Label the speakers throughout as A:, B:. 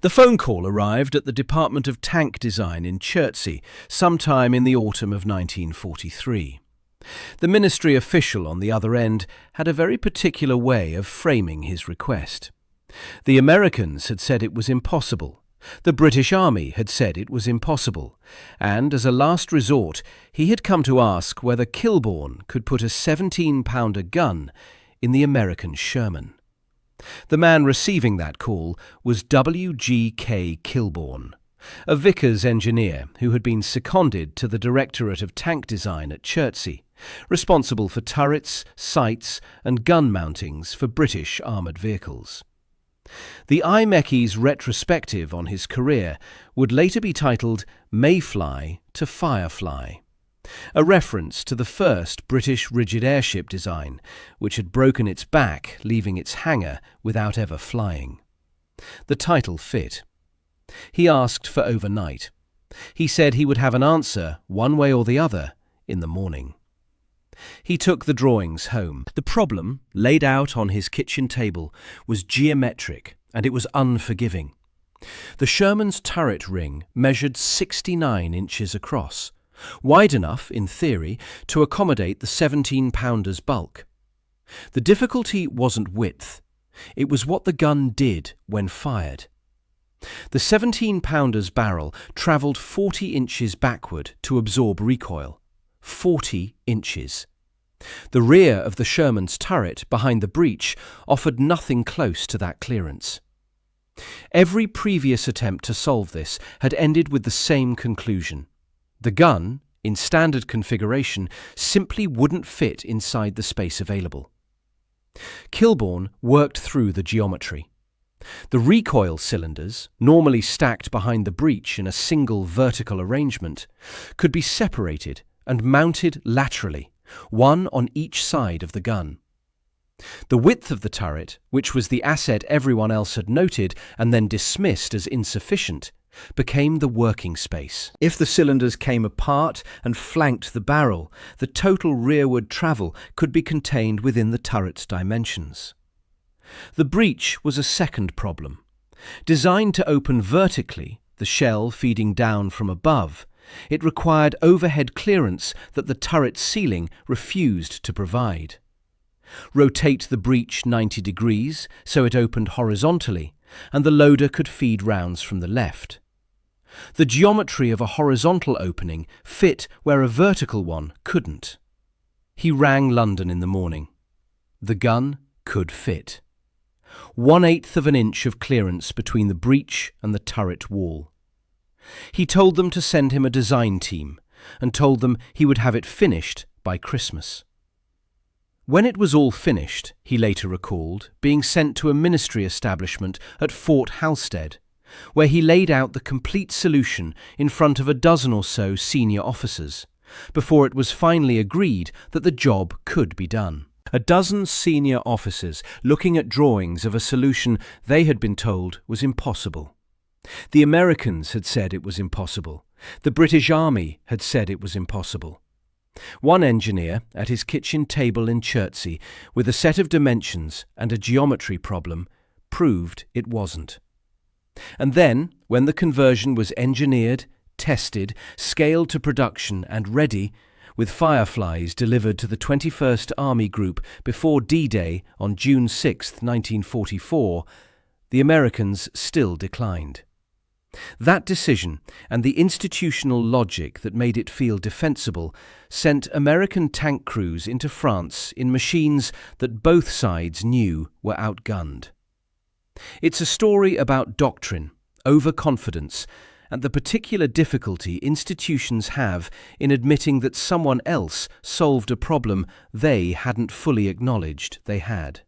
A: The phone call arrived at the Department of Tank Design in Chertsey sometime in the autumn of 1943. The ministry official on the other end had a very particular way of framing his request. The Americans had said it was impossible. The British Army had said it was impossible, and as a last resort he had come to ask whether Kilbourn could put a 17-pounder gun in the American Sherman. The man receiving that call was W.G.K. Kilbourn, a Vickers engineer who had been seconded to the Directorate of Tank Design at Chertsey, responsible for turrets, sights and gun mountings for British armoured vehicles. The IMechE's retrospective on his career would later be titled Mayfly to Firefly, a reference to the first British rigid airship design, which had broken its back, leaving its hangar without ever flying. The title fit. He asked for overnight. He said he would have an answer, one way or the other, in the morning. He took the drawings home. The problem, laid out on his kitchen table, was geometric, and it was unforgiving. The Sherman's turret ring measured 69 inches across, wide enough, in theory, to accommodate the 17-pounder's bulk. The difficulty wasn't width. It was what the gun did when fired. The 17-pounder's barrel travelled 40 inches backward to absorb recoil. 40 inches. The rear of the Sherman's turret, behind the breech, offered nothing close to that clearance. Every previous attempt to solve this had ended with the same conclusion. The gun, in standard configuration, simply wouldn't fit inside the space available. Kilbourn worked through the geometry. The recoil cylinders, normally stacked behind the breech in a single vertical arrangement, could be separated and mounted laterally, one on each side of the gun. The width of the turret, which was the asset everyone else had noted and then dismissed as insufficient, became the working space. If the cylinders came apart and flanked the barrel, the total rearward travel could be contained within the turret's dimensions. The breech was a second problem. Designed to open vertically, the shell feeding down from above, it required overhead clearance that the turret ceiling refused to provide. Rotate the breech 90 degrees so it opened horizontally, and the loader could feed rounds from the left. The geometry of a horizontal opening fit where a vertical one couldn't. He rang London in the morning. The gun could fit. 1/8 of an inch of clearance between the breech and the turret wall. He told them to send him a design team and told them he would have it finished by Christmas. When it was all finished, he later recalled, being sent to a ministry establishment at Fort Halstead, where he laid out the complete solution in front of a dozen or so senior officers, before it was finally agreed that the job could be done. A dozen senior officers looking at drawings of a solution they had been told was impossible. The Americans had said it was impossible. The British Army had said it was impossible. One engineer, at his kitchen table in Chertsey, with a set of dimensions and a geometry problem, proved it wasn't. And then, when the conversion was engineered, tested, scaled to production and ready, with Fireflies delivered to the 21st Army Group before D-Day on June 6, 1944, the Americans still declined. That decision, and the institutional logic that made it feel defensible, sent American tank crews into France in machines that both sides knew were outgunned. It's a story about doctrine, overconfidence, and the particular difficulty institutions have in admitting that someone else solved a problem they hadn't fully acknowledged they had.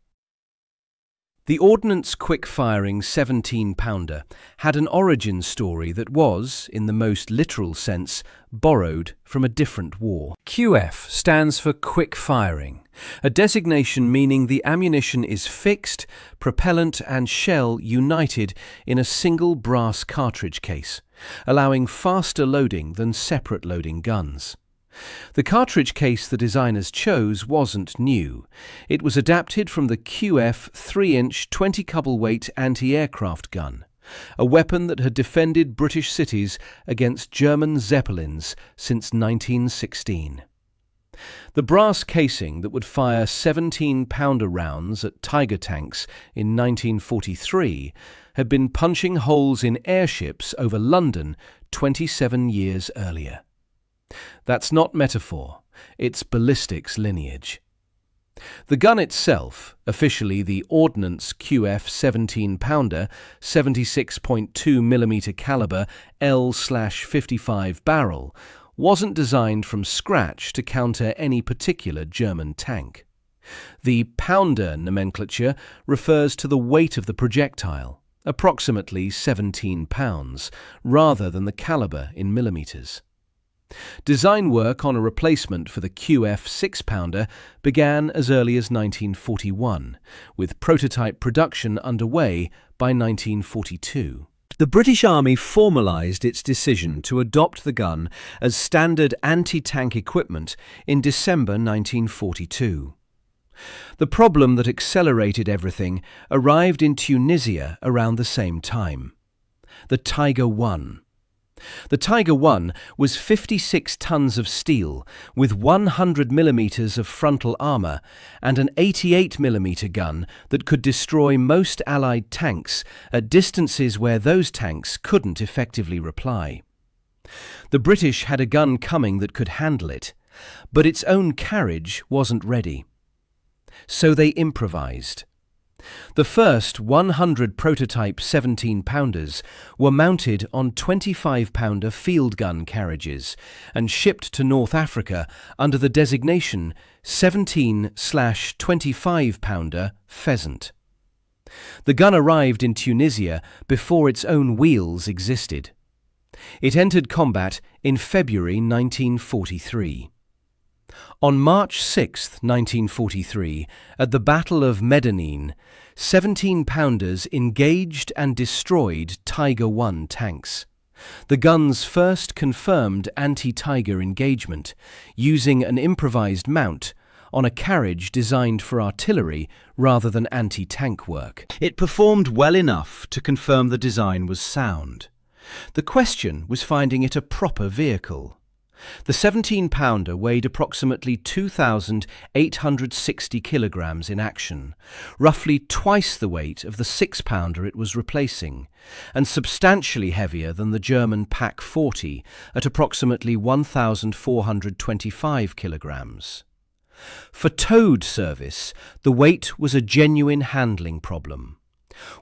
A: The Ordnance quick-firing 17-pounder had an origin story that was, in the most literal sense, borrowed from a different war. QF stands for quick-firing, a designation meaning the ammunition is fixed, propellant and shell united in a single brass cartridge case, allowing faster loading than separate loading guns. The cartridge case the designers chose wasn't new. It was adapted from the QF 3-inch 20 couple weight anti-aircraft gun, a weapon that had defended British cities against German Zeppelins since 1916. The brass casing that would fire 17-pounder rounds at Tiger tanks in 1943 had been punching holes in airships over London 27 years earlier. That's not metaphor, it's ballistics lineage. The gun itself, officially the Ordnance QF 17-pounder, 76.2mm caliber L/55 barrel, wasn't designed from scratch to counter any particular German tank. The pounder nomenclature refers to the weight of the projectile, approximately 17 pounds, rather than the caliber in millimeters. Design work on a replacement for the QF 6-pounder began as early as 1941, with prototype production underway by 1942. The British Army formalised its decision to adopt the gun as standard anti-tank equipment in December 1942. The problem that accelerated everything arrived in Tunisia around the same time: the Tiger I. The Tiger I was 56 tons of steel with 100mm of frontal armour and an 88mm gun that could destroy most Allied tanks at distances where those tanks couldn't effectively reply. The British had a gun coming that could handle it, but its own carriage wasn't ready. So they improvised. The first 100 prototype 17-pounders were mounted on 25-pounder field gun carriages and shipped to North Africa under the designation 17/25-pounder Pheasant. The gun arrived in Tunisia before its own wheels existed. It entered combat in February 1943. On March 6, 1943, at the Battle of Medellin, 17-pounders engaged and destroyed Tiger I tanks, the gun's first confirmed anti-Tiger engagement, using an improvised mount on a carriage designed for artillery rather than anti-tank work. It performed well enough to confirm the design was sound. The question was finding it a proper vehicle. The 17-pounder weighed approximately 2,860 kilograms in action, roughly twice the weight of the 6-pounder it was replacing, and substantially heavier than the German Pak 40 at approximately 1,425 kilograms. For towed service, the weight was a genuine handling problem.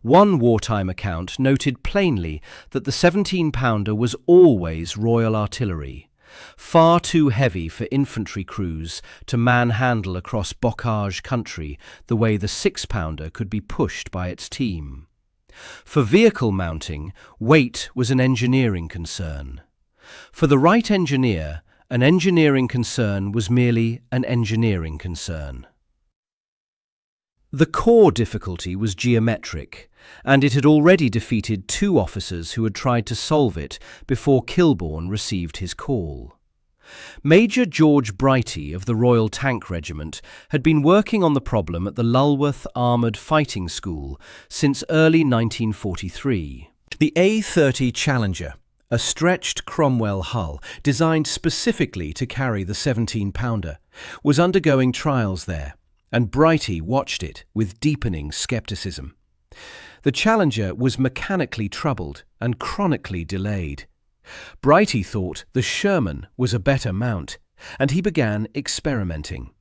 A: One wartime account noted plainly that the 17-pounder was always Royal Artillery, far too heavy for infantry crews to manhandle across bocage country the way the 6-pounder could be pushed by its team. For vehicle mounting, weight was an engineering concern. For the right engineer, an engineering concern was merely an engineering concern. The core difficulty was geometric, and it had already defeated 2 officers who had tried to solve it before Kilbourn received his call. Major George Brighty of the Royal Tank Regiment had been working on the problem at the Lulworth Armoured Fighting School since early 1943. The A-30 Challenger, a stretched Cromwell hull designed specifically to carry the 17-pounder, was undergoing trials there, and Brighty watched it with deepening scepticism. The Challenger was mechanically troubled and chronically delayed. Brighty thought the Sherman was a better mount, and he began experimenting.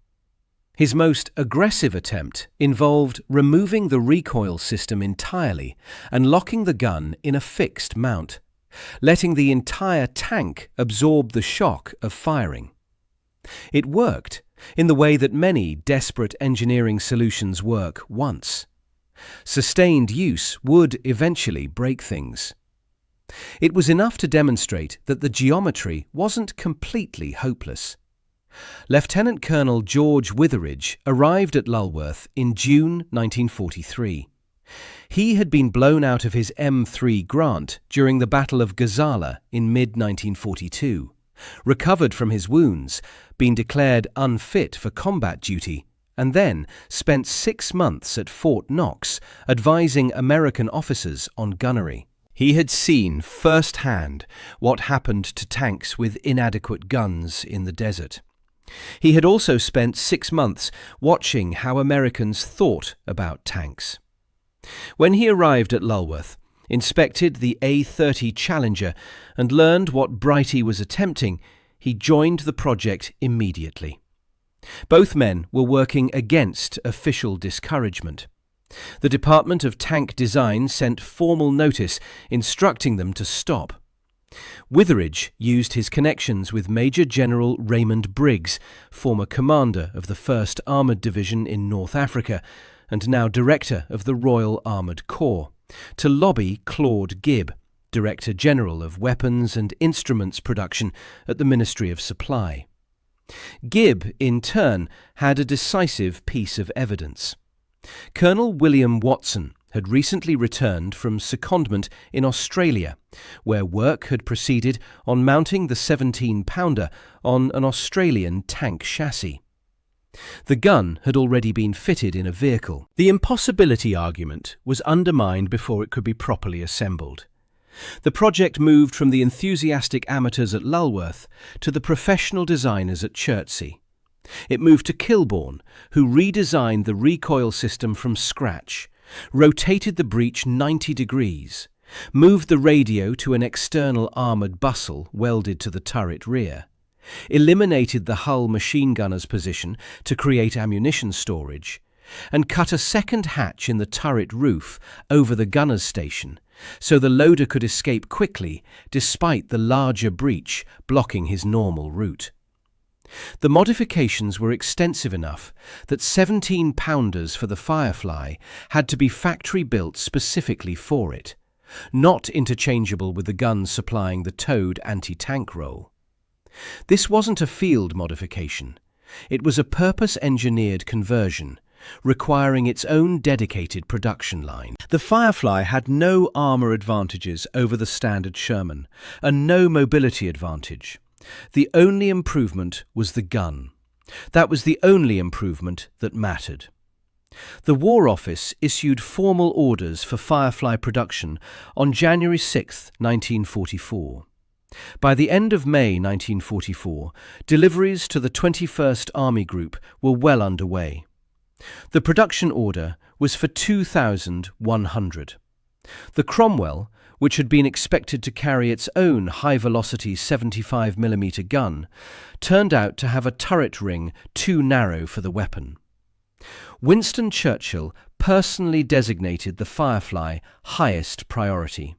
A: His most aggressive attempt involved removing the recoil system entirely and locking the gun in a fixed mount, letting the entire tank absorb the shock of firing. It worked, in the way that many desperate engineering solutions work once. Sustained use would eventually break things. It was enough to demonstrate that the geometry wasn't completely hopeless. Lieutenant Colonel George Witheridge arrived at Lulworth in June 1943. He had been blown out of his M3 Grant during the Battle of Gazala in mid-1942, recovered from his wounds, been declared unfit for combat duty, and then spent 6 months at Fort Knox advising American officers on gunnery. He had seen firsthand what happened to tanks with inadequate guns in the desert. He had also spent 6 months watching how Americans thought about tanks. When he arrived at Lulworth, inspected the A-30 Challenger and learned what Brighty was attempting, he joined the project immediately. Both men were working against official discouragement. The Department of Tank Design sent formal notice instructing them to stop. Witheridge used his connections with Major General Raymond Briggs, former commander of the 1st Armoured Division in North Africa and now Director of the Royal Armoured Corps, to lobby Claude Gibb, Director General of Weapons and Instruments Production at the Ministry of Supply. Gibb, in turn, had a decisive piece of evidence. Colonel William Watson had recently returned from secondment in Australia, where work had proceeded on mounting the 17-pounder on an Australian tank chassis. The gun had already been fitted in a vehicle. The impossibility argument was undermined before it could be properly assembled. The project moved from the enthusiastic amateurs at Lulworth to the professional designers at Chertsey. It moved to Kilbourn, who redesigned the recoil system from scratch, rotated the breech 90 degrees, moved the radio to an external armoured bustle welded to the turret rear, eliminated the hull machine gunner's position to create ammunition storage, and cut a second hatch in the turret roof over the gunner's station so the loader could escape quickly despite the larger breach blocking his normal route. The modifications were extensive enough that 17-pounders for the Firefly had to be factory-built specifically for it, not interchangeable with the guns supplying the towed anti-tank role. This wasn't a field modification. It was a purpose-engineered conversion, requiring its own dedicated production line. The Firefly had no armour advantages over the standard Sherman, and no mobility advantage. The only improvement was the gun. That was the only improvement that mattered. The War Office issued formal orders for Firefly production on January 6, 1944. By the end of May 1944, deliveries to the 21st Army Group were well underway. The production order was for 2,100. The Cromwell, which had been expected to carry its own high-velocity 75mm gun, turned out to have a turret ring too narrow for the weapon. Winston Churchill personally designated the Firefly highest priority.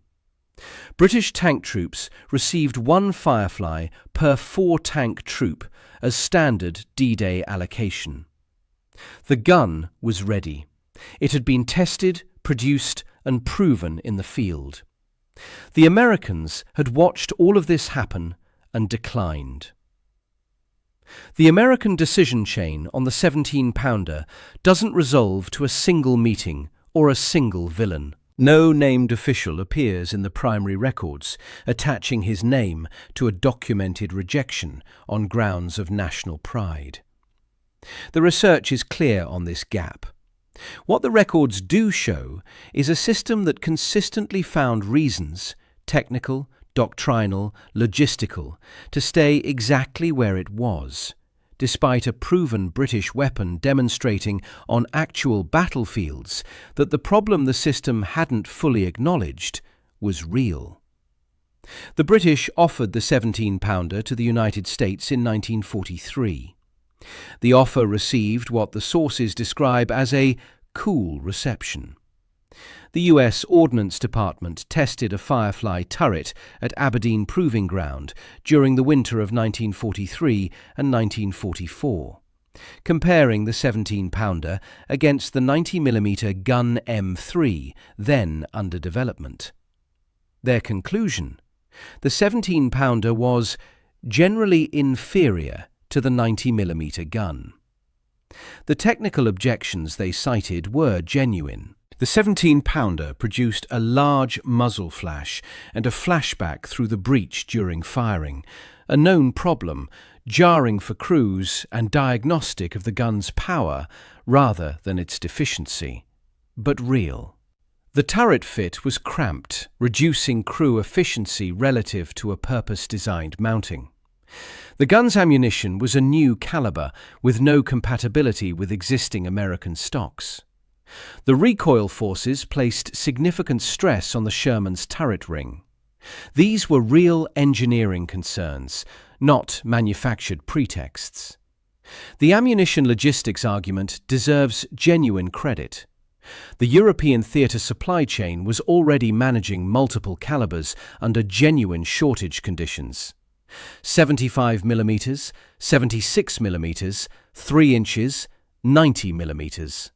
A: British tank troops received 1 Firefly per 4-tank troop as standard D-Day allocation. The gun was ready. It had been tested, produced, and proven in the field. The Americans had watched all of this happen and declined. The American decision chain on the 17-pounder doesn't resolve to a single meeting or a single villain. No named official appears in the primary records, attaching his name to a documented rejection on grounds of national pride. The research is clear on this gap. What the records do show is a system that consistently found reasons, technical, doctrinal, logistical, to stay exactly where it was, despite a proven British weapon demonstrating on actual battlefields that the problem the system hadn't fully acknowledged was real. The British offered the 17-pounder to the United States in 1943. The offer received what the sources describe as a cool reception. The US Ordnance Department tested a Firefly turret at Aberdeen Proving Ground during the winter of 1943 and 1944, comparing the 17-pounder against the 90mm Gun M3, then under development. Their conclusion: the 17-pounder was generally inferior to the 90mm gun. The technical objections they cited were genuine. The 17-pounder produced a large muzzle flash and a flashback through the breech during firing, a known problem, jarring for crews and diagnostic of the gun's power rather than its deficiency, but real. The turret fit was cramped, reducing crew efficiency relative to a purpose-designed mounting. The gun's ammunition was a new caliber with no compatibility with existing American stocks. The recoil forces placed significant stress on the Sherman's turret ring. These were real engineering concerns, not manufactured pretexts. The ammunition logistics argument deserves genuine credit. The European theatre supply chain was already managing multiple calibers under genuine shortage conditions. 75mm, 76mm, 3 inches, 90mm.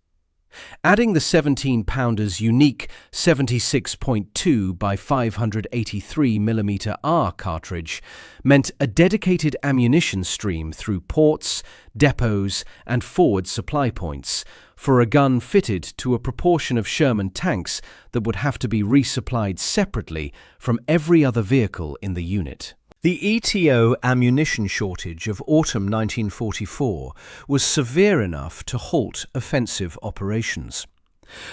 A: Adding the 17-pounder's unique 76.2 by 583mm R cartridge meant a dedicated ammunition stream through ports, depots, and forward supply points for a gun fitted to a proportion of Sherman tanks that would have to be resupplied separately from every other vehicle in the unit. The ETO ammunition shortage of autumn 1944 was severe enough to halt offensive operations.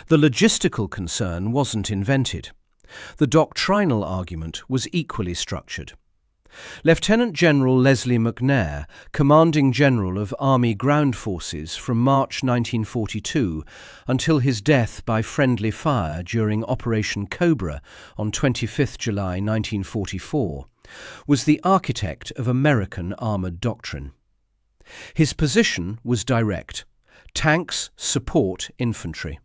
A: The logistical concern wasn't invented. The doctrinal argument was equally structured. Lieutenant General Leslie McNair, Commanding General of Army Ground Forces from March 1942 until his death by friendly fire during Operation Cobra on 25 July 1944, was the architect of American armoured doctrine. His position was direct: tanks support infantry.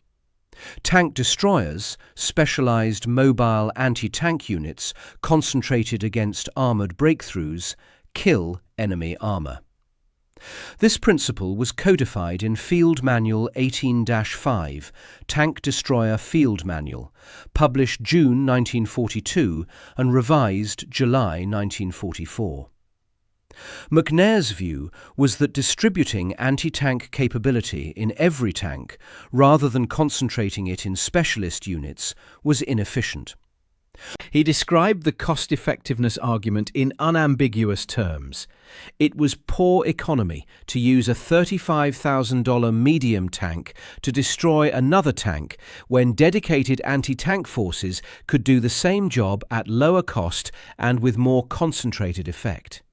A: Tank destroyers, specialised mobile anti-tank units concentrated against armoured breakthroughs, kill enemy armour. This principle was codified in Field Manual 18-5, Tank Destroyer Field Manual, published June 1942 and revised July 1944. McNair's view was that distributing anti-tank capability in every tank, rather than concentrating it in specialist units, was inefficient. He described the cost-effectiveness argument in unambiguous terms. It was poor economy to use a $35,000 medium tank to destroy another tank when dedicated anti-tank forces could do the same job at lower cost and with more concentrated effect.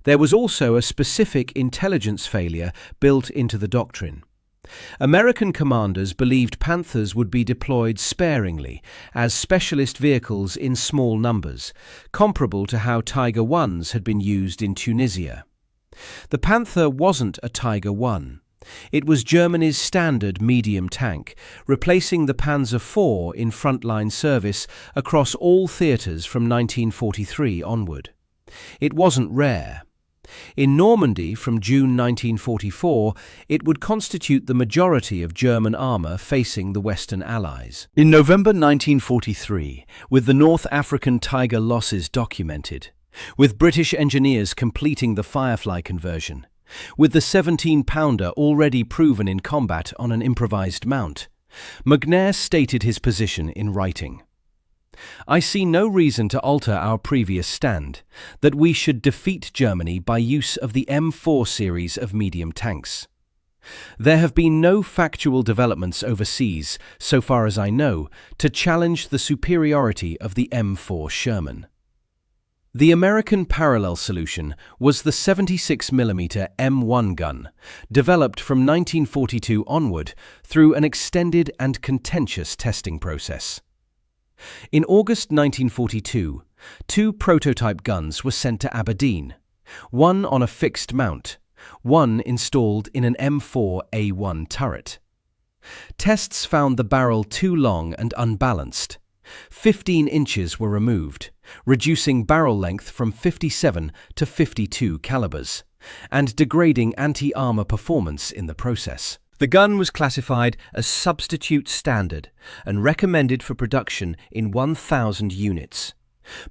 A: There was also a specific intelligence failure built into the doctrine. American commanders believed Panthers would be deployed sparingly as specialist vehicles in small numbers, comparable to how Tiger Is had been used in Tunisia. The Panther wasn't a Tiger I. It was Germany's standard medium tank, replacing the Panzer IV in frontline service across all theatres from 1943 onward. It wasn't rare. In Normandy from June 1944, it would constitute the majority of German armour facing the Western Allies. In November 1943, with the North African Tiger losses documented, with British engineers completing the Firefly conversion, with the 17-pounder already proven in combat on an improvised mount, McNair stated his position in writing. I see no reason to alter our previous stand, that we should defeat Germany by use of the M4 series of medium tanks. There have been no factual developments overseas, so far as I know, to challenge the superiority of the M4 Sherman. The American parallel solution was the 76mm M1 gun, developed from 1942 onward through an extended and contentious testing process. In August 1942, 2 prototype guns were sent to Aberdeen, one on a fixed mount, one installed in an M4A1 turret. Tests found the barrel too long and unbalanced. 15 inches were removed, reducing barrel length from 57 to 52 calibers, and degrading anti-armor performance in the process. The gun was classified as substitute standard and recommended for production in 1,000 units.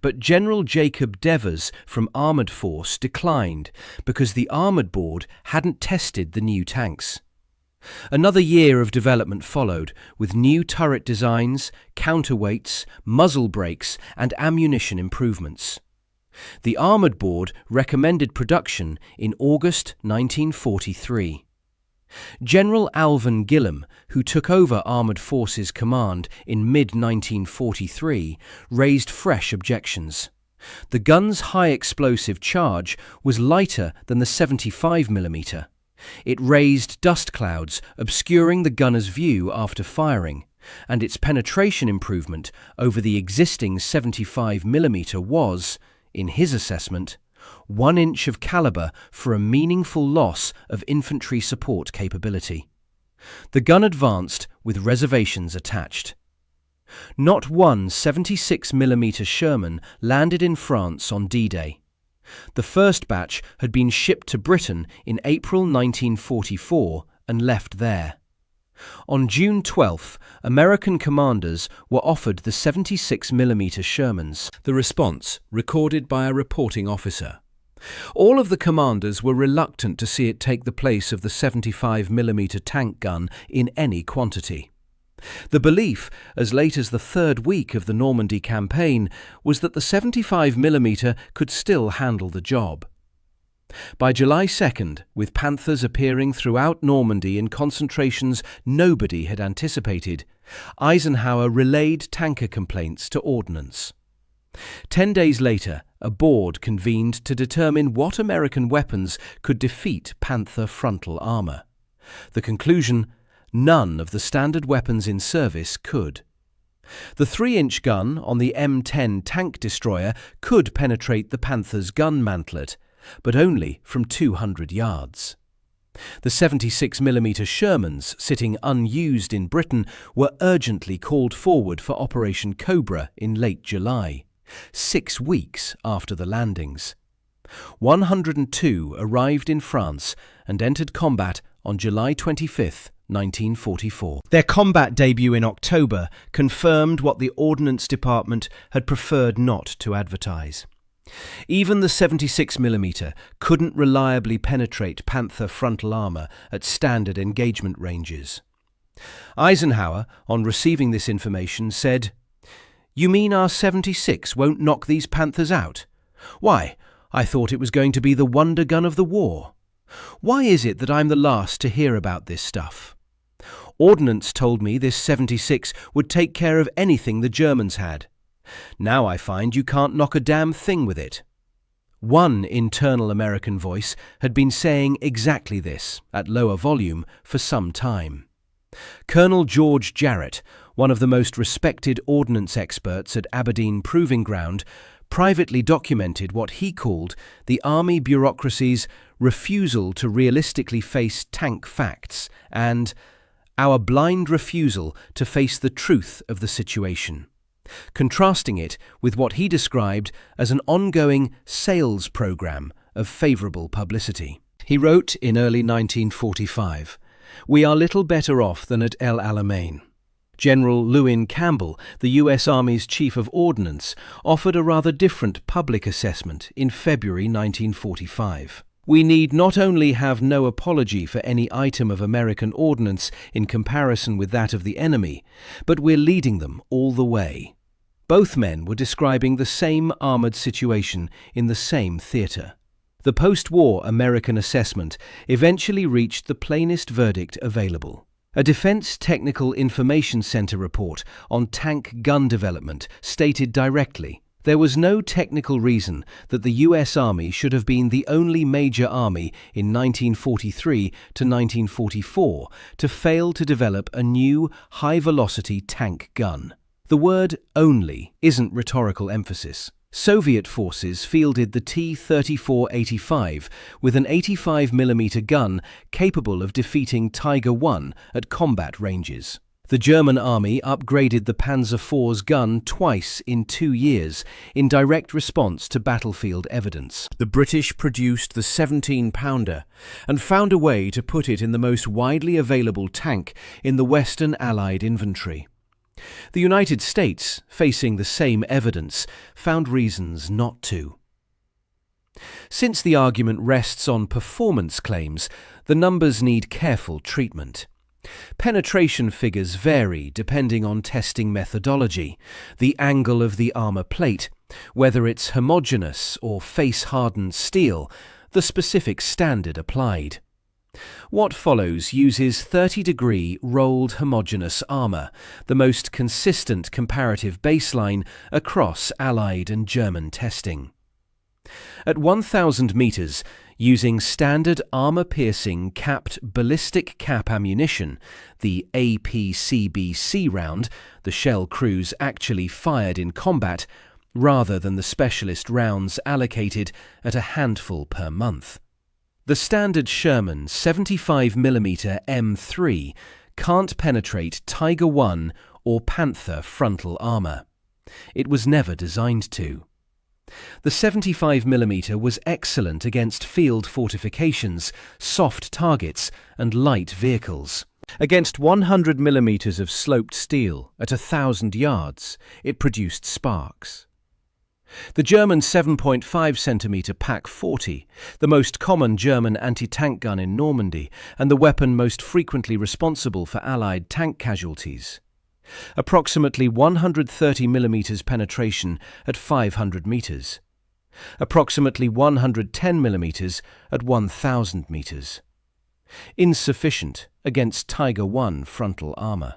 A: But General Jacob Devers from Armoured Force declined because the Armoured Board hadn't tested the new tanks. Another year of development followed, with new turret designs, counterweights, muzzle brakes, and ammunition improvements. The Armoured Board recommended production in August 1943. General Alvin Gillem, who took over Armoured Forces Command in mid-1943, raised fresh objections. The gun's high explosive charge was lighter than the 75mm. It raised dust clouds, obscuring the gunner's view after firing, and its penetration improvement over the existing 75mm was, in his assessment, 1 inch of caliber for a meaningful loss of infantry support capability. The gun advanced with reservations attached. Not one 76mm Sherman landed in France on D-Day. The first batch had been shipped to Britain in April 1944 and left there. On June 12, American commanders were offered the 76mm Shermans. The response, recorded by a reporting officer. All of the commanders were reluctant to see it take the place of the 75mm tank gun in any quantity. The belief, as late as the third week of the Normandy campaign, was that the 75mm could still handle the job. By July 2nd, with Panthers appearing throughout Normandy in concentrations nobody had anticipated, Eisenhower relayed tanker complaints to Ordnance. 10 days later, a board convened to determine what American weapons could defeat Panther frontal armour. The conclusion: none of the standard weapons in service could. The 3-inch gun on the M10 tank destroyer could penetrate the Panther's gun mantlet, but only from 200 yards. The 76mm Shermans, sitting unused in Britain, were urgently called forward for Operation Cobra in late July, 6 weeks after the landings. 102 arrived in France and entered combat on July 25, 1944. Their combat debut in October confirmed what the Ordnance Department had preferred not to advertise. Even the 76mm couldn't reliably penetrate Panther frontal armour at standard engagement ranges. Eisenhower, on receiving this information, said, "You mean our 76 won't knock these Panthers out? Why, I thought it was going to be the wonder gun of the war. Why is it that I'm the last to hear about this stuff? Ordnance told me this 76 would take care of anything the Germans had. Now I find you can't knock a damn thing with it." One internal American voice had been saying exactly this, at lower volume, for some time. Colonel George Jarrett, one of the most respected ordnance experts at Aberdeen Proving Ground, privately documented what he called the Army bureaucracy's refusal to realistically face tank facts and our blind refusal to face the truth of the situation, contrasting it with what he described as an ongoing sales program of favourable publicity. He wrote in early 1945, "We are little better off than at El Alamein." General Lewin Campbell, the US Army's Chief of Ordnance, offered a rather different public assessment in February 1945. "We need not only have no apology for any item of American ordnance in comparison with that of the enemy, but we're leading them all the way." Both men were describing the same armoured situation in the same theatre. The post-war American assessment eventually reached the plainest verdict available. A Defense Technical Information Center report on tank gun development stated directly, there was no technical reason that the US Army should have been the only major army in 1943 to 1944 to fail to develop a new high-velocity tank gun. The word "only" isn't rhetorical emphasis. Soviet forces fielded the T-34-85 with an 85mm gun capable of defeating Tiger I at combat ranges. The German army upgraded the Panzer IV's gun twice in 2 years in direct response to battlefield evidence. The British produced the 17-pounder and found a way to put it in the most widely available tank in the Western Allied inventory. The United States, facing the same evidence, found reasons not to. Since the argument rests on performance claims, the numbers need careful treatment. Penetration figures vary depending on testing methodology, the angle of the armour plate, whether it's homogeneous or face-hardened steel, the specific standard applied. What follows uses 30-degree rolled homogeneous armour, the most consistent comparative baseline across Allied and German testing. At 1,000 metres, using standard armour-piercing capped ballistic cap ammunition, the APCBC round, the shell crews actually fired in combat, rather than the specialist rounds allocated at a handful per month. The standard Sherman 75mm M3 can't penetrate Tiger I or Panther frontal armour. It was never designed to. The 75mm was excellent against field fortifications, soft targets and light vehicles. Against 100mm of sloped steel at 1,000 yards, it produced sparks. The German 7.5cm Pak-40, the most common German anti-tank gun in Normandy and the weapon most frequently responsible for Allied tank casualties. Approximately 130mm penetration at 500 metres. Approximately 110mm at 1,000 metres. Insufficient against Tiger I frontal armour.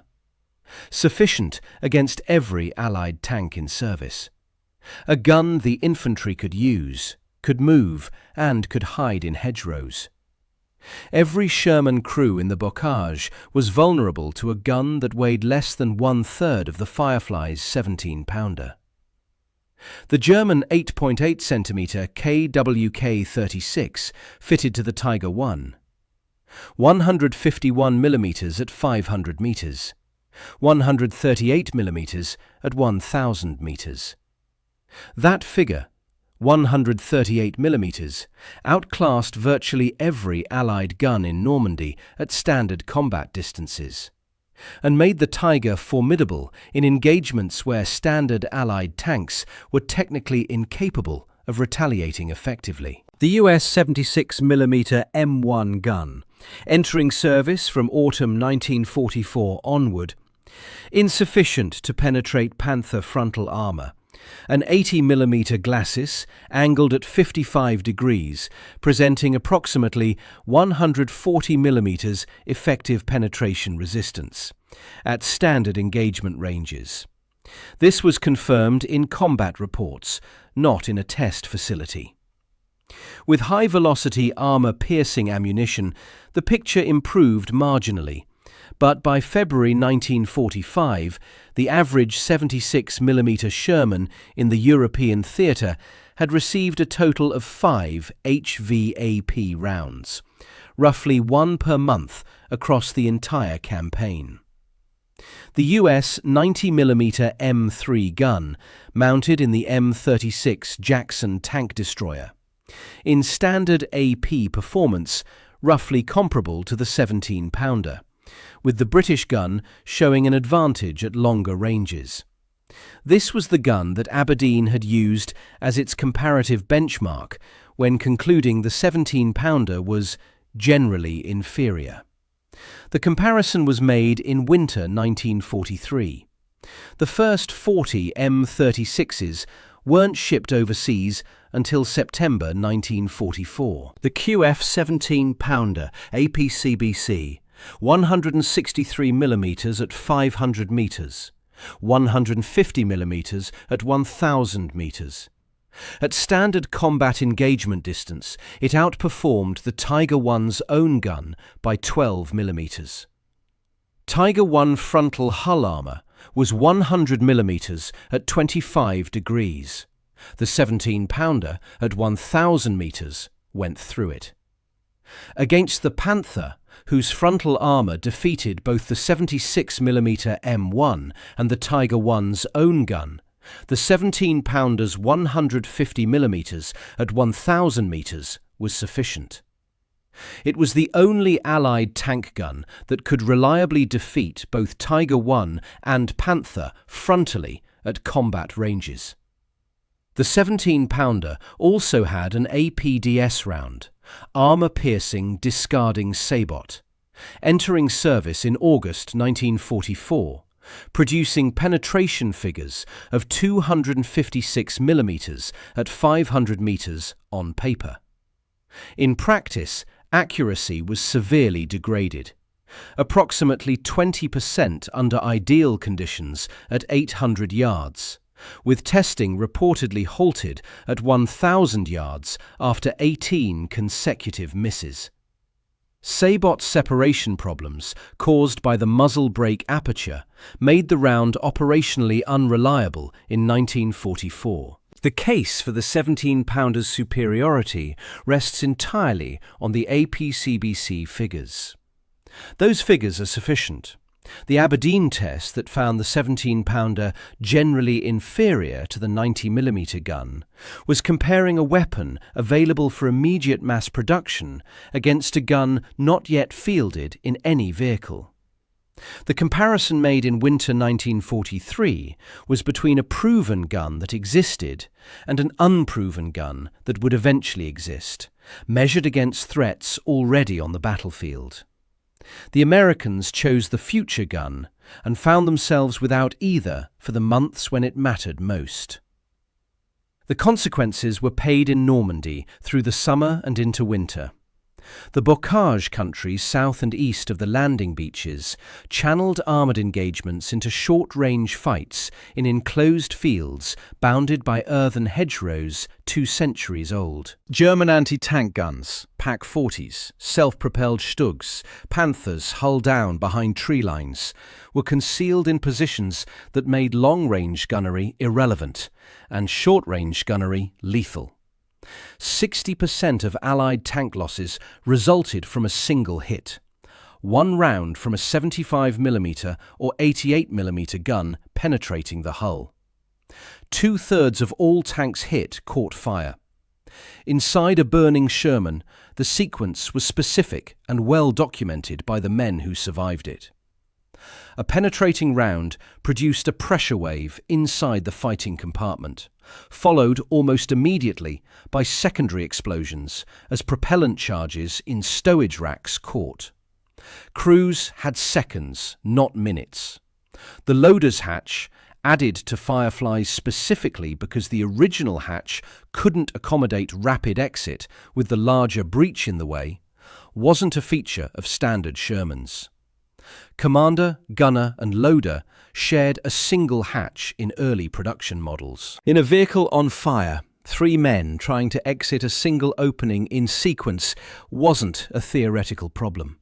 A: Sufficient against every Allied tank in service. A gun the infantry could use, could move, and could hide in hedgerows. Every Sherman crew in the bocage was vulnerable to a gun that weighed less than 1/3 of the Firefly's 17-pounder. The German 8.8cm KWK 36 fitted to the Tiger I. 151mm at 500 metres. 138mm at 1,000 metres. That figure, 138mm, outclassed virtually every Allied gun in Normandy at standard combat distances, and made the Tiger formidable in engagements where standard Allied tanks were technically incapable of retaliating effectively. The US 76mm M1 gun, entering service from autumn 1944 onward, insufficient to penetrate Panther frontal armour. An 80mm glacis, angled at 55 degrees, presenting approximately 140mm effective penetration resistance, at standard engagement ranges. This was confirmed in combat reports, not in a test facility. With high-velocity armour-piercing ammunition, the picture improved marginally, but by February 1945, the average 76mm Sherman in the European theatre had received a total of 5 HVAP rounds, roughly 1 per month across the entire campaign. The US 90mm M3 gun, mounted in the M36 Jackson tank destroyer, in standard AP performance roughly comparable to the 17-pounder. With the British gun showing an advantage at longer ranges. This was the gun that Aberdeen had used as its comparative benchmark when concluding the 17-pounder was generally inferior. The comparison was made in winter 1943. The first 40 M36s weren't shipped overseas until September 1944. The QF 17-pounder APCBC, 163mm at 500 metres, 150mm at 1,000 metres. At standard combat engagement distance, it outperformed the Tiger I's own gun by 12mm. Tiger I frontal hull armour was 100mm at 25 degrees. The 17-pounder at 1,000 metres went through it. Against the Panther, whose frontal armour defeated both the 76mm M1 and the Tiger I's own gun, the 17-pounder's 150mm at 1,000 metres was sufficient. It was the only Allied tank gun that could reliably defeat both Tiger I and Panther frontally at combat ranges. The 17-pounder also had an APDS round, armour-piercing discarding sabot, entering service in August 1944, producing penetration figures of 256mm at 500 metres on paper. In practice, accuracy was severely degraded, approximately 20% under ideal conditions at 800 yards, with testing reportedly halted at 1,000 yards after 18 consecutive misses. Sabot separation problems caused by the muzzle brake aperture made the round operationally unreliable in 1944. The case for the 17-pounder's superiority rests entirely on the APCBC figures. Those figures are sufficient. The Aberdeen test that found the 17-pounder generally inferior to the 90mm gun was comparing a weapon available for immediate mass production against a gun not yet fielded in any vehicle. The comparison made in winter 1943 was between a proven gun that existed and an unproven gun that would eventually exist, measured against threats already on the battlefield. The Americans chose the future gun and found themselves without either for the months when it mattered most. The consequences were paid in Normandy through the summer and into winter. The bocage countries south and east of the landing beaches channeled armoured engagements into short-range fights in enclosed fields bounded by earthen hedgerows 2 centuries old. German anti-tank guns, Pak-40s, self-propelled Stugs, Panthers hull down behind tree lines, were concealed in positions that made long-range gunnery irrelevant and short-range gunnery lethal. 60% of Allied tank losses resulted from a single hit. 1 round from a 75mm or 88mm gun penetrating the hull. 2/3 of all tanks hit caught fire. Inside a burning Sherman, the sequence was specific and well documented by the men who survived it. A penetrating round produced a pressure wave inside the fighting compartment, followed almost immediately by secondary explosions as propellant charges in stowage racks caught. Crews had seconds, not minutes. The loader's hatch, added to Fireflies specifically because the original hatch couldn't accommodate rapid exit with the larger breach in the way, wasn't a feature of standard Shermans. Commander, gunner and loader shared a single hatch in early production models. In a vehicle on fire, 3 men trying to exit a single opening in sequence wasn't a theoretical problem.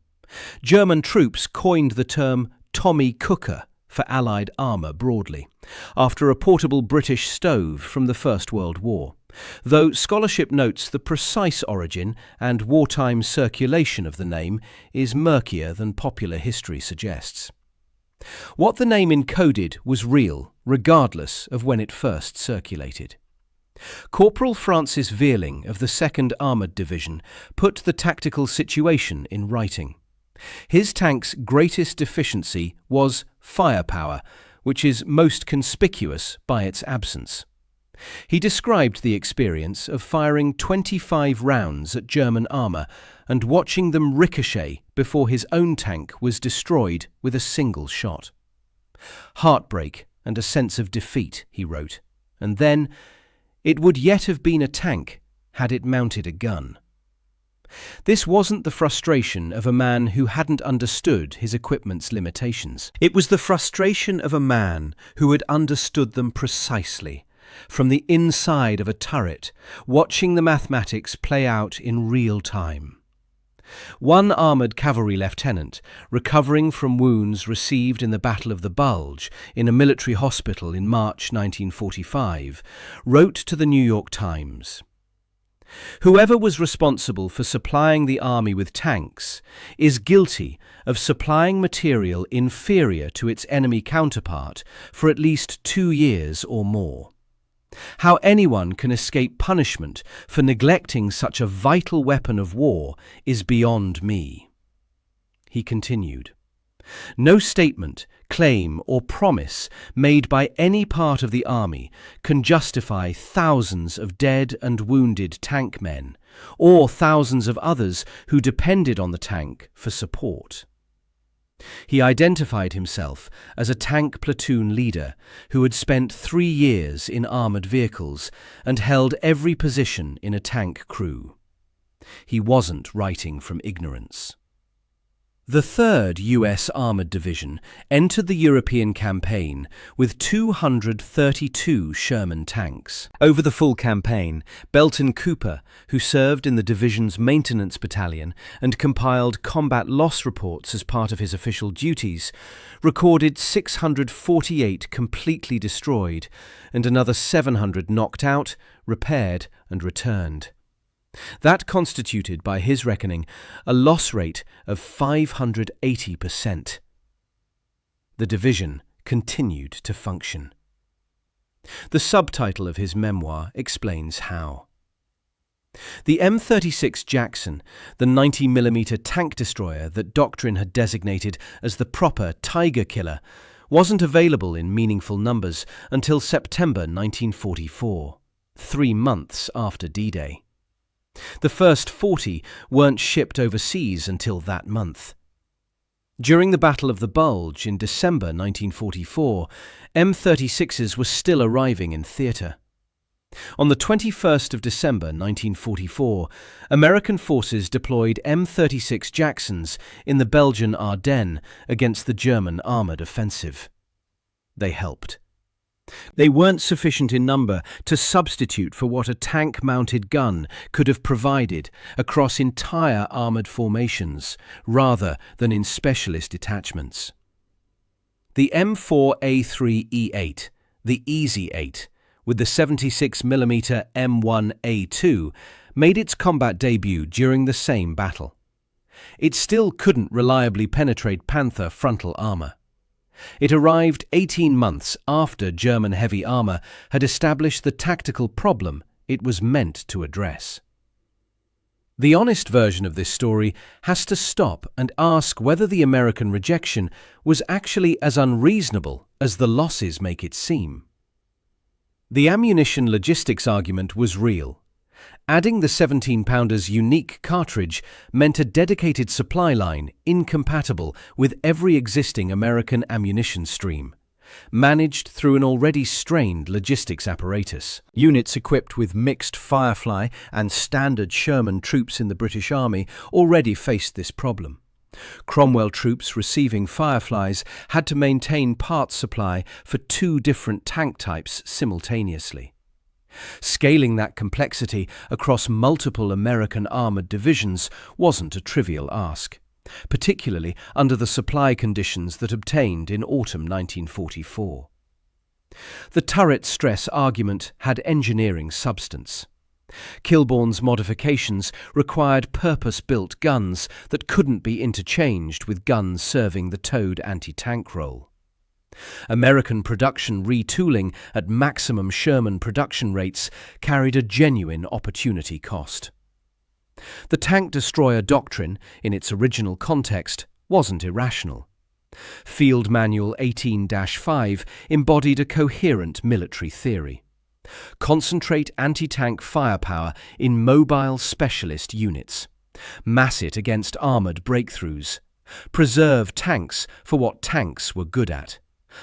A: German troops coined the term Tommy Cooker for Allied armour broadly, after a portable British stove from the First World War, though scholarship notes the precise origin and wartime circulation of the name is murkier than popular history suggests. What the name encoded was real, regardless of when it first circulated. Corporal Francis Veerling of the 2nd Armoured Division put the tactical situation in writing. His tank's greatest deficiency was firepower, which is most conspicuous by its absence. He described the experience of firing 25 rounds at German armour and watching them ricochet before his own tank was destroyed with a single shot. Heartbreak and a sense of defeat, he wrote, and then, it would yet have been a tank had it mounted a gun. This wasn't the frustration of a man who hadn't understood his equipment's limitations. It was the frustration of a man who had understood them precisely, from the inside of a turret, watching the mathematics play out in real time. One armoured cavalry lieutenant, recovering from wounds received in the Battle of the Bulge in a military hospital in March 1945, wrote to the New York Times, "Whoever was responsible for supplying the army with tanks is guilty of supplying material inferior to its enemy counterpart for at least 2 years or more. How anyone can escape punishment for neglecting such a vital weapon of war is beyond me." He continued, "No statement, claim or promise made by any part of the army can justify thousands of dead and wounded tank men, or thousands of others who depended on the tank for support." He identified himself as a tank platoon leader who had spent 3 years in armoured vehicles and held every position in a tank crew. He wasn't writing from ignorance. The 3rd U.S. Armoured Division entered the European campaign with 232 Sherman tanks. Over the full campaign, Belton Cooper, who served in the division's maintenance battalion and compiled combat loss reports as part of his official duties, recorded 648 completely destroyed and another 700 knocked out, repaired and returned. That constituted, by his reckoning, a loss rate of 580%. The division continued to function. The subtitle of his memoir explains how. The M36 Jackson, the 90mm tank destroyer that Doctrine had designated as the proper Tiger killer, wasn't available in meaningful numbers until September 1944, 3 months after D-Day. The first 40 weren't shipped overseas until that month. During the Battle of the Bulge in December 1944, M36s were still arriving in theatre. On the 21st of December 1944, American forces deployed M36 Jacksons in the Belgian Ardennes against the German armoured offensive. They helped. They weren't sufficient in number to substitute for what a tank-mounted gun could have provided across entire armoured formations, rather than in specialist detachments. The M4A3E8, the Easy 8, with the 76mm M1A2, made its combat debut during the same battle. It still couldn't reliably penetrate Panther frontal armour. It arrived 18 months after German heavy armour had established the tactical problem it was meant to address. The honest version of this story has to stop and ask whether the American rejection was actually as unreasonable as the losses make it seem. The ammunition logistics argument was real. Adding the 17-pounder's unique cartridge meant a dedicated supply line incompatible with every existing American ammunition stream, managed through an already strained logistics apparatus. Units equipped with mixed Firefly and standard Sherman troops in the British Army already faced this problem. Cromwell troops receiving Fireflies had to maintain parts supply for 2 different tank types simultaneously. Scaling that complexity across multiple American armoured divisions wasn't a trivial ask, particularly under the supply conditions that obtained in autumn 1944. The turret stress argument had engineering substance. Kilbourn's modifications required purpose-built guns that couldn't be interchanged with guns serving the towed anti-tank role. American production retooling at maximum Sherman production rates carried a genuine opportunity cost. The tank destroyer doctrine, in its original context, wasn't irrational. Field Manual 18-5 embodied a coherent military theory. Concentrate anti-tank firepower in mobile specialist units. Mass it against armoured breakthroughs. Preserve tanks for what tanks were good at.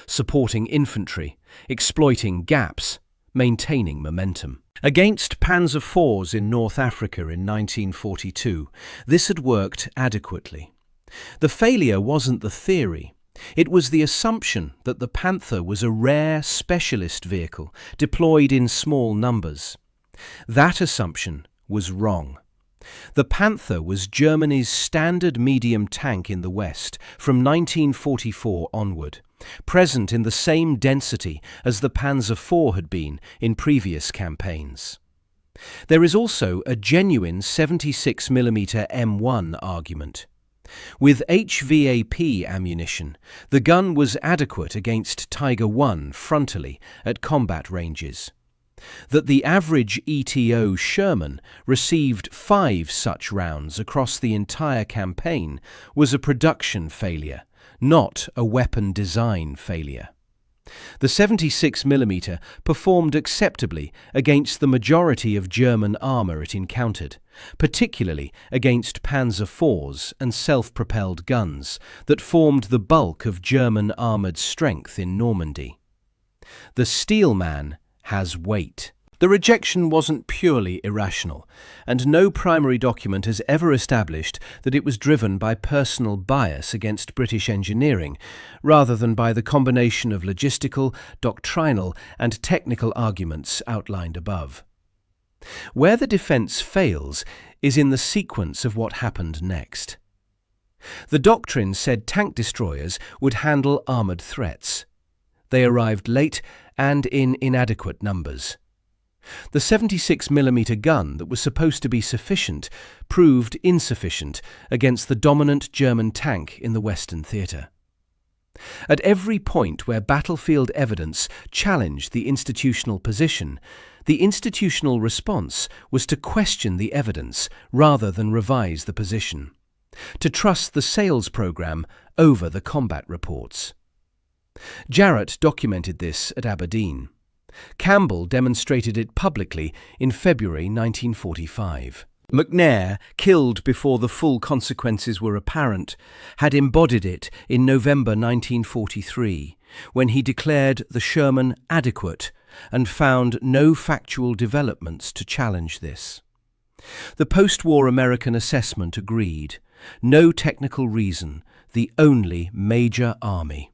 A: Supporting infantry, exploiting gaps, maintaining momentum. Against Panzer IVs in North Africa in 1942, this had worked adequately. The failure wasn't the theory. It was the assumption that the Panther was a rare specialist vehicle deployed in small numbers. That assumption was wrong. The Panther was Germany's standard medium tank in the West from 1944 onward, present in the same density as the Panzer IV had been in previous campaigns. There is also a genuine 76mm M1 argument. With HVAP ammunition, the gun was adequate against Tiger I frontally at combat ranges. That the average ETO Sherman received 5 such rounds across the entire campaign was a production failure, not a weapon design failure. The 76mm performed acceptably against the majority of German armour it encountered, particularly against Panzer IVs and self-propelled guns that formed the bulk of German armoured strength in Normandy. The Steelman has weight. The rejection wasn't purely irrational, and no primary document has ever established that it was driven by personal bias against British engineering, rather than by the combination of logistical, doctrinal, and technical arguments outlined above. Where the defence fails is in the sequence of what happened next. The doctrine said tank destroyers would handle armoured threats. They arrived late and in inadequate numbers. The 76mm gun that was supposed to be sufficient proved insufficient against the dominant German tank in the Western theatre. At every point where battlefield evidence challenged the institutional position, the institutional response was to question the evidence rather than revise the position, to trust the sales programme over the combat reports. Jarrett documented this at Aberdeen. Campbell demonstrated it publicly in February 1945. McNair, killed before the full consequences were apparent, had embodied it in November 1943, when he declared the Sherman adequate and found no factual developments to challenge this. The post-war American assessment agreed: no technical reason, the only major army.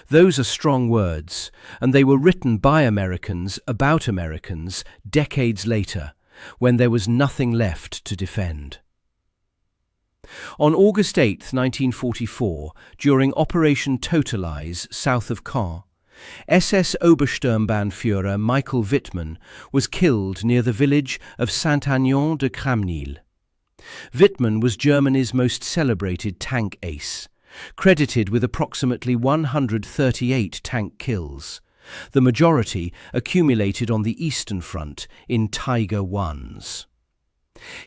A: Those are strong words, and they were written by Americans about Americans decades later, when there was nothing left to defend. On August 8, 1944, during Operation Totalize south of Caen, SS Obersturmbannführer Michael Wittmann was killed near the village of Saint-Aignan-de-Cramnil. Wittmann was Germany's most celebrated tank ace, credited with approximately 138 tank kills, the majority accumulated on the Eastern Front in Tiger Is.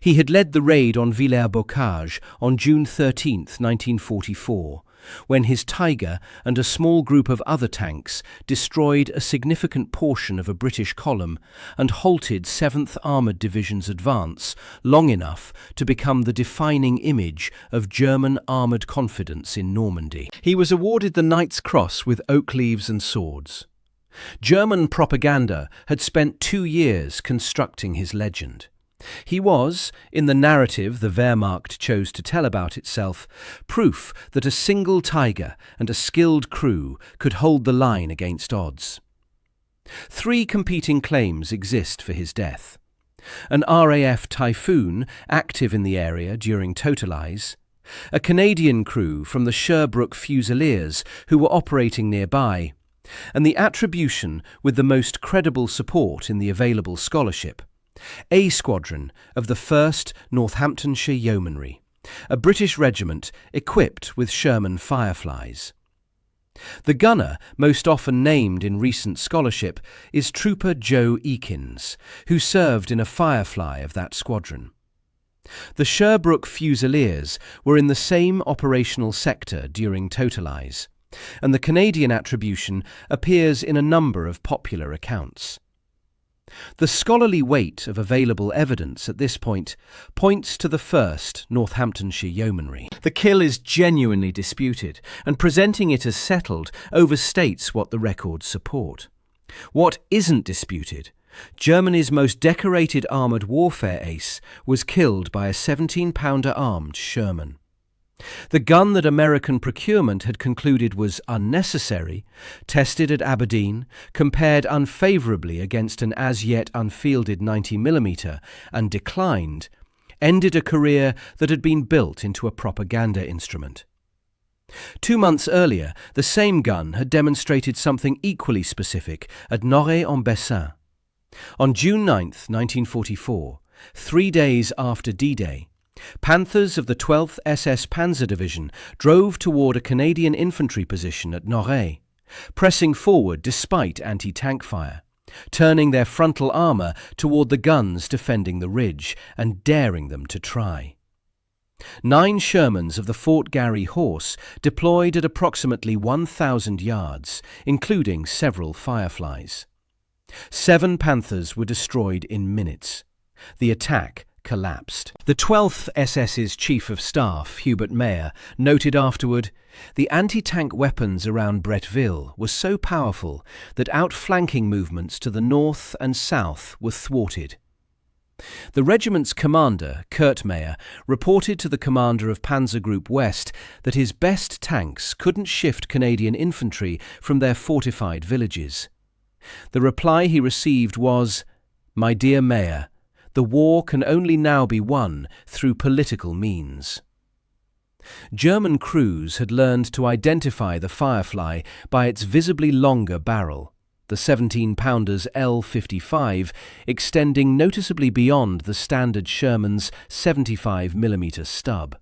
A: He had led the raid on Villers-Bocage on June 13, 1944, when his Tiger and a small group of other tanks destroyed a significant portion of a British column and halted 7th Armoured Division's advance long enough to become the defining image of German armoured confidence in Normandy. He was awarded the Knight's Cross with oak leaves and swords. German propaganda had spent 2 years constructing his legend. He was, in the narrative the Wehrmacht chose to tell about itself, proof that a single Tiger and a skilled crew could hold the line against odds. 3 competing claims exist for his death: an RAF Typhoon active in the area during Totalize, a Canadian crew from the Sherbrooke Fusiliers who were operating nearby, and the attribution with the most credible support in the available scholarship: A Squadron of the 1st Northamptonshire Yeomanry, a British regiment equipped with Sherman Fireflies. The gunner most often named in recent scholarship is Trooper Joe Eakins, who served in a Firefly of that squadron. The Sherbrooke Fusiliers were in the same operational sector during Totalize, and the Canadian attribution appears in a number of popular accounts. The scholarly weight of available evidence at this point points to the 1st Northamptonshire Yeomanry. The kill is genuinely disputed, and presenting it as settled overstates what the records support. What isn't disputed: Germany's most decorated armoured warfare ace was killed by a 17-pounder armed Sherman. The gun that American procurement had concluded was unnecessary, tested at Aberdeen, compared unfavourably against an as-yet unfielded 90mm, and declined, ended a career that had been built into a propaganda instrument. 2 months earlier, the same gun had demonstrated something equally specific at Norey-en-Bessin. On June 9, 1944, 3 days after D-Day, Panthers of the 12th SS Panzer Division drove toward a Canadian infantry position at Norey, pressing forward despite anti-tank fire, turning their frontal armour toward the guns defending the ridge and daring them to try. 9 Shermans of the Fort Garry Horse deployed at approximately 1,000 yards, including several Fireflies. 7 Panthers were destroyed in minutes. The attack collapsed. The 12th SS's Chief of Staff, Hubert Mayer, noted afterward, "The anti-tank weapons around Bretteville were so powerful that outflanking movements to the north and south were thwarted." The regiment's commander, Kurt Mayer, reported to the commander of Panzer Group West that his best tanks couldn't shift Canadian infantry from their fortified villages. The reply he received was, "My dear Mayer, the war can only now be won through political means." German crews had learned to identify the Firefly by its visibly longer barrel, the 17-pounder's L55 extending noticeably beyond the standard Sherman's 75mm stub.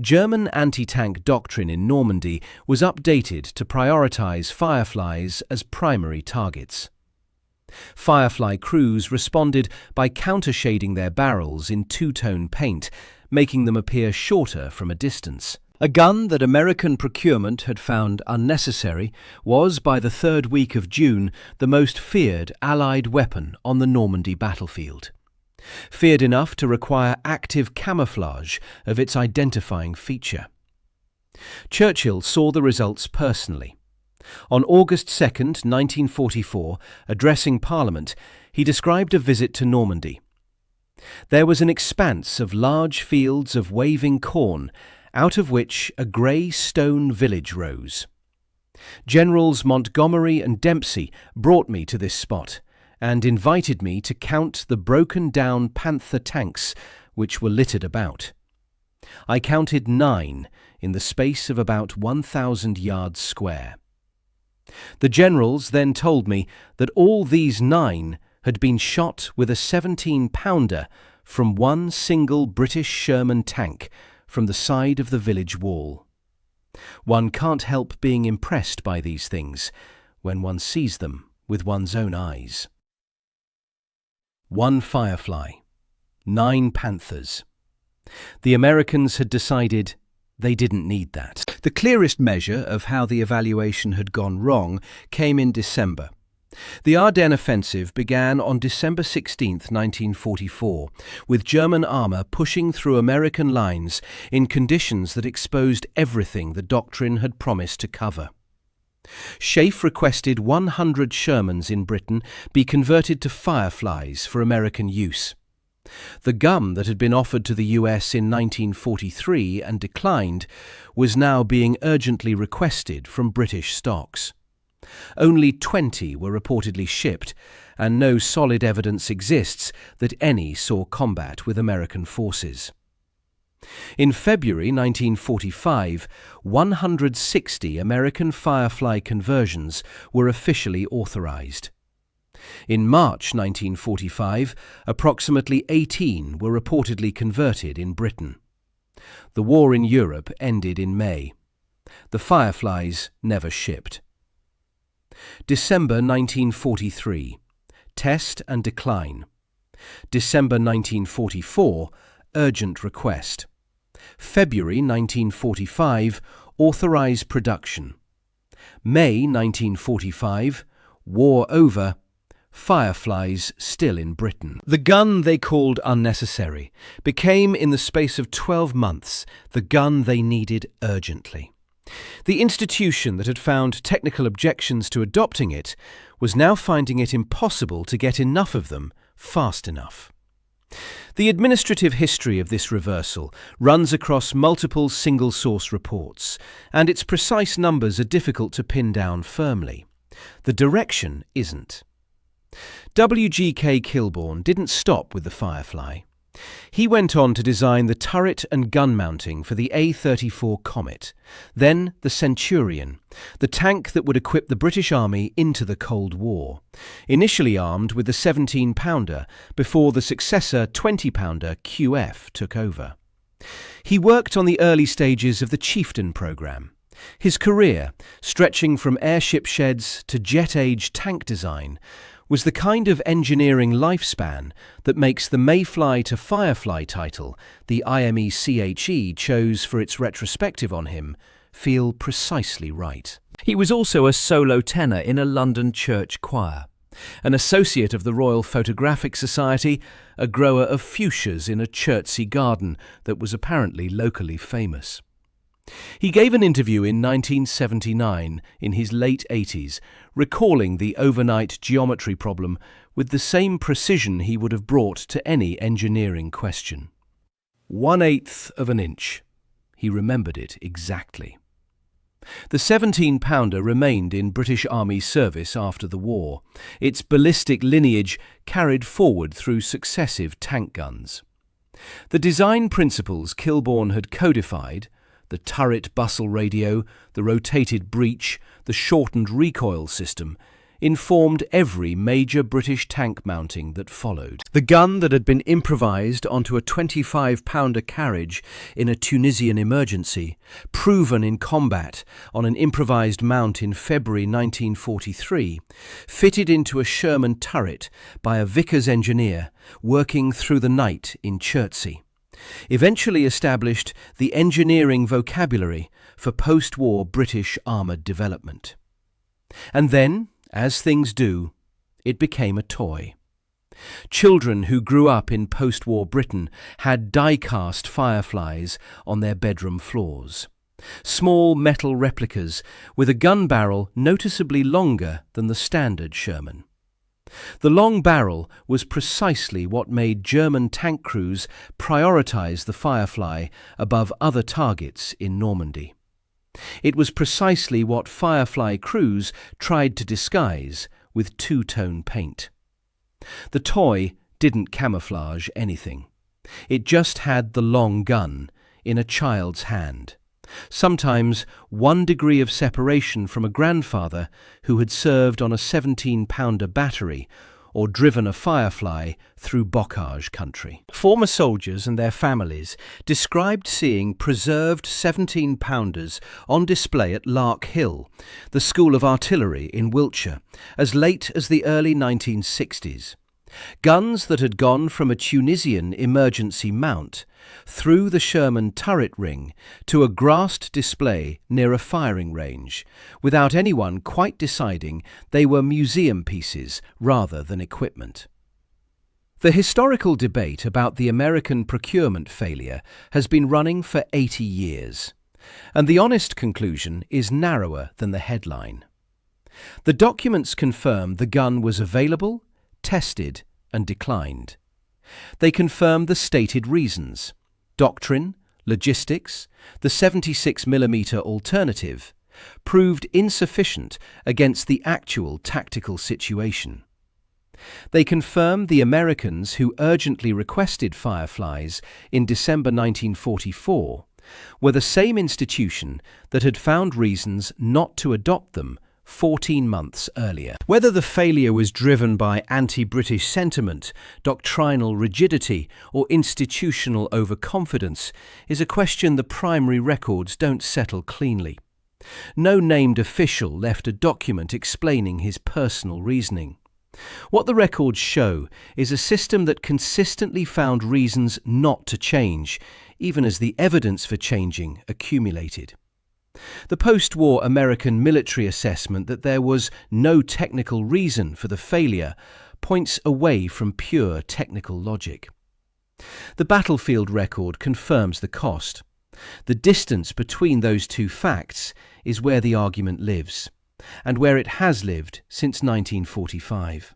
A: German anti-tank doctrine in Normandy was updated to prioritize Fireflies as primary targets. Firefly crews responded by countershading their barrels in two-tone paint, making them appear shorter from a distance. A gun that American procurement had found unnecessary was, by the third week of June, the most feared Allied weapon on the Normandy battlefield. Feared enough to require active camouflage of its identifying feature. Churchill saw the results personally. On August 2, 1944, addressing Parliament, he described a visit to Normandy. There was an expanse of large fields of waving corn, out of which a grey stone village rose. Generals Montgomery and Dempsey brought me to this spot and invited me to count the broken-down Panther tanks which were littered about. I counted 9 in the space of about 1,000 yards square. The generals then told me that all these 9 had been shot with a 17-pounder from one single British Sherman tank from the side of the village wall. One can't help being impressed by these things when one sees them with one's own eyes. 1 Firefly, 9 Panthers. The Americans had decided they didn't need that. The clearest measure of how the evaluation had gone wrong came in December. The Ardennes offensive began on December 16, 1944, with German armour pushing through American lines in conditions that exposed everything the doctrine had promised to cover. Schaeff requested 100 Shermans in Britain be converted to Fireflies for American use. The gun that had been offered to the US in 1943 and declined was now being urgently requested from British stocks. Only 20 were reportedly shipped, and no solid evidence exists that any saw combat with American forces. In February 1945, 160 American Firefly conversions were officially authorized. In March 1945, approximately 18 were reportedly converted in Britain. The war in Europe ended in May. The Fireflies never shipped. December 1943, test and decline. December 1944, urgent request. February 1945, authorize production. May 1945, war over, Fireflies still in Britain. The gun they called unnecessary became, in the space of 12 months, the gun they needed urgently. The institution that had found technical objections to adopting it was now finding it impossible to get enough of them fast enough. The administrative history of this reversal runs across multiple single-source reports, and its precise numbers are difficult to pin down firmly. The direction isn't. W.G.K. Kilbourn didn't stop with the Firefly. He went on to design the turret and gun mounting for the A-34 Comet, then the Centurion, the tank that would equip the British Army into the Cold War, initially armed with the 17-pounder before the successor 20-pounder QF took over. He worked on the early stages of the Chieftain programme. His career, stretching from airship sheds to jet-age tank design, was the kind of engineering lifespan that makes the Mayfly to Firefly title the IMechE chose for its retrospective on him feel precisely right. He was also a solo tenor in a London church choir. An associate of the Royal Photographic Society, a grower of fuchsias in a Chertsey garden that was apparently locally famous. He gave an interview in 1979, in his late 80s, recalling the overnight geometry problem with the same precision he would have brought to any engineering question. 1/8 of an inch. He remembered it exactly. The 17-pounder remained in British Army service after the war, its ballistic lineage carried forward through successive tank guns. The design principles Kilbourn had codified, the turret bustle radio, the rotated breech, the shortened recoil system, informed every major British tank mounting that followed. The gun that had been improvised onto a 25-pounder carriage in a Tunisian emergency, proven in combat on an improvised mount in February 1943, fitted into a Sherman turret by a Vickers engineer working through the night in Chertsey, eventually established the engineering vocabulary for post-war British armoured development. And then, as things do, it became a toy. Children who grew up in post-war Britain had die-cast Fireflies on their bedroom floors. Small metal replicas with a gun barrel noticeably longer than the standard Sherman. The long barrel was precisely what made German tank crews prioritise the Firefly above other targets in Normandy. It was precisely what Firefly crews tried to disguise with two-tone paint. The toy didn't camouflage anything. It just had the long gun in a child's hand, sometimes 1 degree of separation from a grandfather who had served on a 17-pounder battery or driven a Firefly through bocage country. Former soldiers and their families described seeing preserved 17-pounders on display at Lark Hill, the School of Artillery in Wiltshire, as late as the early 1960s. Guns that had gone from a Tunisian emergency mount through the Sherman turret ring to a grassed display near a firing range, without anyone quite deciding they were museum pieces rather than equipment. The historical debate about the American procurement failure has been running for 80 years, and the honest conclusion is narrower than the headline. The documents confirm the gun was available, tested and declined. They confirmed the stated reasons: doctrine, logistics, the 76mm alternative, proved insufficient against the actual tactical situation. They confirmed the Americans who urgently requested Fireflies in December 1944 were the same institution that had found reasons not to adopt them 14 months earlier. Whether the failure was driven by anti-British sentiment, doctrinal rigidity, or institutional overconfidence is a question the primary records don't settle cleanly. No named official left a document explaining his personal reasoning. What the records show is a system that consistently found reasons not to change, even as the evidence for changing accumulated. The post-war American military assessment that there was no technical reason for the failure points away from pure technical logic. The battlefield record confirms the cost. The distance between those two facts is where the argument lives, and where it has lived since 1945.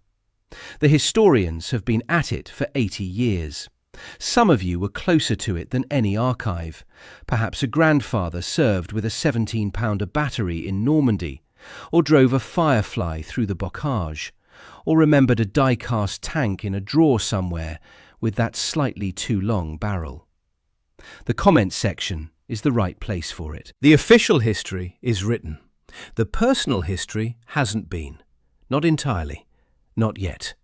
A: The historians have been at it for 80 years. Some of you were closer to it than any archive. Perhaps a grandfather served with a 17-pounder battery in Normandy, or drove a Firefly through the bocage, or remembered a die-cast tank in a drawer somewhere with that slightly too long barrel. The comments section is the right place for it. The official history is written. The personal history hasn't been. Not entirely. Not yet.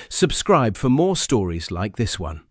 A: Subscribe for more stories like this one.